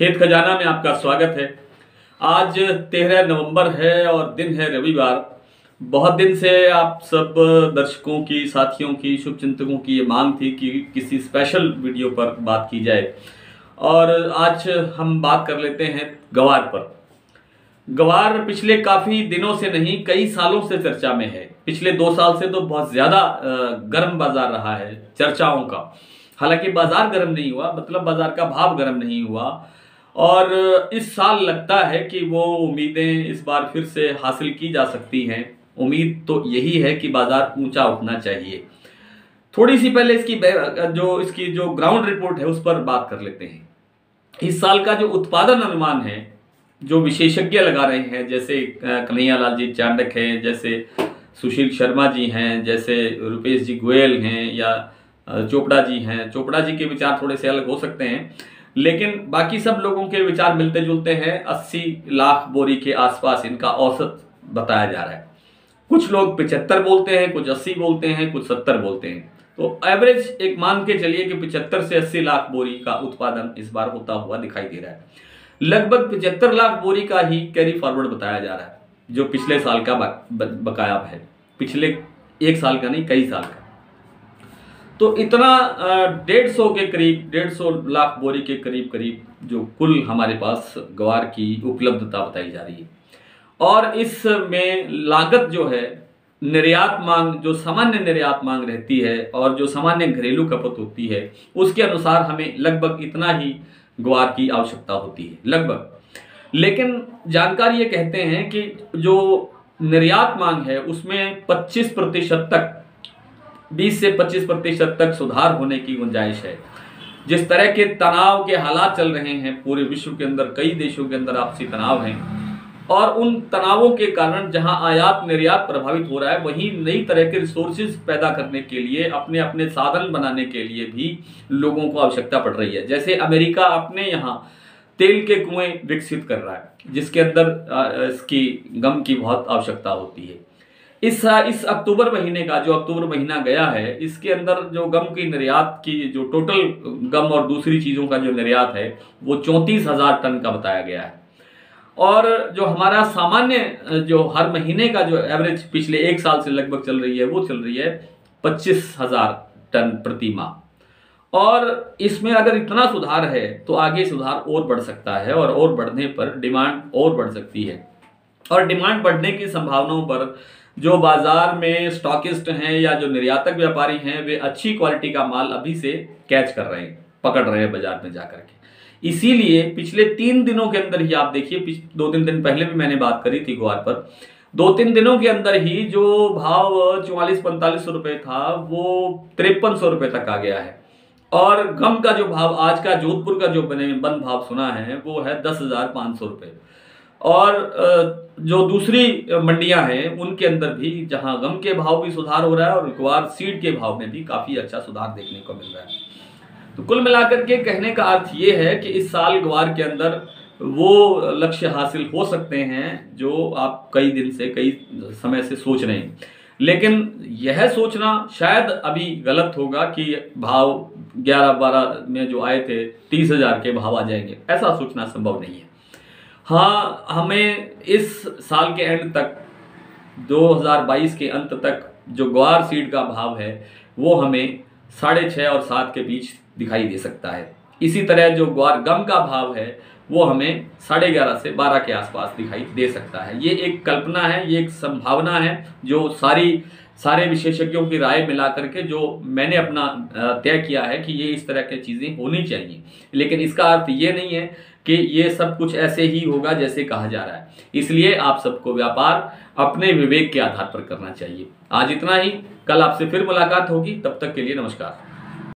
खेत खजाना में आपका स्वागत है। आज 13 नवंबर है और दिन है रविवार। बहुत दिन से आप सब दर्शकों की, साथियों की, शुभचिंतकों की ये मांग थी कि किसी स्पेशल वीडियो पर बात की जाए और आज हम बात कर लेते हैं ग्वार पर। ग्वार पिछले काफ़ी दिनों से नहीं, कई सालों से चर्चा में है। पिछले 2 साल से तो बहुत ज़्यादा गर्म बाजार रहा है चर्चाओं का। हालांकि बाजार गर्म नहीं हुआ, मतलब बाजार का भाव गर्म नहीं हुआ। और इस साल लगता है कि वो उम्मीदें इस बार फिर से हासिल की जा सकती हैं। उम्मीद तो यही है कि बाजार ऊंचा उठना चाहिए। थोड़ी सी पहले इसकी जो ग्राउंड रिपोर्ट है उस पर बात कर लेते हैं। इस साल का जो उत्पादन अनुमान है, जो विशेषज्ञ लगा रहे हैं, जैसे कन्हैयालाल जी चांडक है, जैसे सुशील शर्मा जी हैं, जैसे रुपेश जी गोयल हैं, या चोपड़ा जी हैं। चोपड़ा जी के विचार थोड़े से अलग हो सकते हैं, लेकिन बाकी सब लोगों के विचार मिलते जुलते हैं। 80 लाख बोरी के आसपास इनका औसत बताया जा रहा है। कुछ लोग 75 बोलते हैं, कुछ 80 बोलते हैं, कुछ 70 बोलते हैं। तो एवरेज एक मान के चलिए कि 75 से 80 लाख बोरी का उत्पादन इस बार होता हुआ दिखाई दे रहा है। लगभग 75 लाख बोरी का ही कैरी फॉरवर्ड बताया जा रहा है, जो पिछले साल का बकाया है। पिछले एक साल का नहीं, कई साल का। तो इतना 150 के करीब, 150 लाख बोरी के करीब जो कुल हमारे पास ग्वार की उपलब्धता बताई जा रही है। और इसमें लागत जो है, निर्यात मांग, जो सामान्य निर्यात मांग रहती है और जो सामान्य घरेलू खपत होती है, उसके अनुसार हमें लगभग इतना ही ग्वार की आवश्यकता होती है, लगभग। लेकिन जानकार ये कहते हैं कि जो निर्यात मांग है उसमें 25% तक, 20 से 25% तक सुधार होने की गुंजाइश है। जिस तरह के तनाव के हालात चल रहे हैं पूरे विश्व के अंदर, कई देशों के अंदर आपसी तनाव हैं, और उन तनावों के कारण जहां आयात निर्यात प्रभावित हो रहा है, वहीं नई तरह के रिसोर्सेज पैदा करने के लिए, अपने अपने साधन बनाने के लिए भी लोगों को आवश्यकता पड़ रही है। जैसे अमेरिका अपने यहाँ तेल के कुएं विकसित कर रहा है, जिसके अंदर इसकी गम की बहुत आवश्यकता होती है। इस अक्टूबर महीने का, जो अक्टूबर महीना गया है, इसके अंदर जो गम की निर्यात की, जो टोटल गम और दूसरी चीज़ों का जो निर्यात है, वो 34,000 टन का बताया गया है। और जो हमारा सामान्य, जो हर महीने का जो एवरेज पिछले 1 साल से लगभग चल रही है, वो चल रही है 25,000 टन प्रति माह। और इसमें अगर इतना सुधार है तो आगे सुधार और बढ़ सकता है, और बढ़ने पर डिमांड और बढ़ सकती है। और डिमांड बढ़ने की संभावनाओं पर जो बाजार में स्टॉकिस्ट हैं या जो निर्यातक व्यापारी हैं, वे अच्छी क्वालिटी का माल अभी से कैच कर रहे हैं, पकड़ रहे हैं बाजार में जाकर के। इसीलिए पिछले 3 दिनों के अंदर ही, आप देखिए 2-3 दिन पहले भी मैंने बात करी थी ग्वार पर, 2-3 दिनों के अंदर ही जो भाव 44-45 रुपए था, वो 5300 रुपए तक आ गया है। और गम का जो भाव आज का जोधपुर का जो बंद भाव सुना है, वो है 10,500 रुपये। और जो दूसरी मंडियां हैं उनके अंदर भी, जहां गम के भाव भी सुधार हो रहा है और ग्वार सीड के भाव में भी काफी अच्छा सुधार देखने को मिल रहा है। तो कुल मिलाकर के कहने का अर्थ ये है कि इस साल ग्वार के अंदर वो लक्ष्य हासिल हो सकते हैं जो आप कई दिन से, कई समय से सोच रहे हैं। लेकिन यह सोचना शायद अभी गलत होगा कि भाव 11-12 में जो आए थे 30,000 के भाव आ जाएंगे, ऐसा सोचना संभव नहीं है। हाँ, हमें इस साल के एंड तक, 2022 के अंत तक जो ग्वार सीड का भाव है वो हमें 6.5 और 7 के बीच दिखाई दे सकता है। इसी तरह जो ग्वार गम का भाव है वो हमें 11.5 से 12 के आसपास दिखाई दे सकता है। ये एक कल्पना है, ये एक संभावना है, जो सारे विशेषज्ञों की राय मिला करके जो मैंने अपना तय किया है कि ये इस तरह की चीज़ें होनी चाहिए। लेकिन इसका अर्थ ये नहीं है कि ये सब कुछ ऐसे ही होगा जैसे कहा जा रहा है। इसलिए आप सबको व्यापार अपने विवेक के आधार पर करना चाहिए। आज इतना ही, कल आपसे फिर मुलाकात होगी। तब तक के लिए नमस्कार।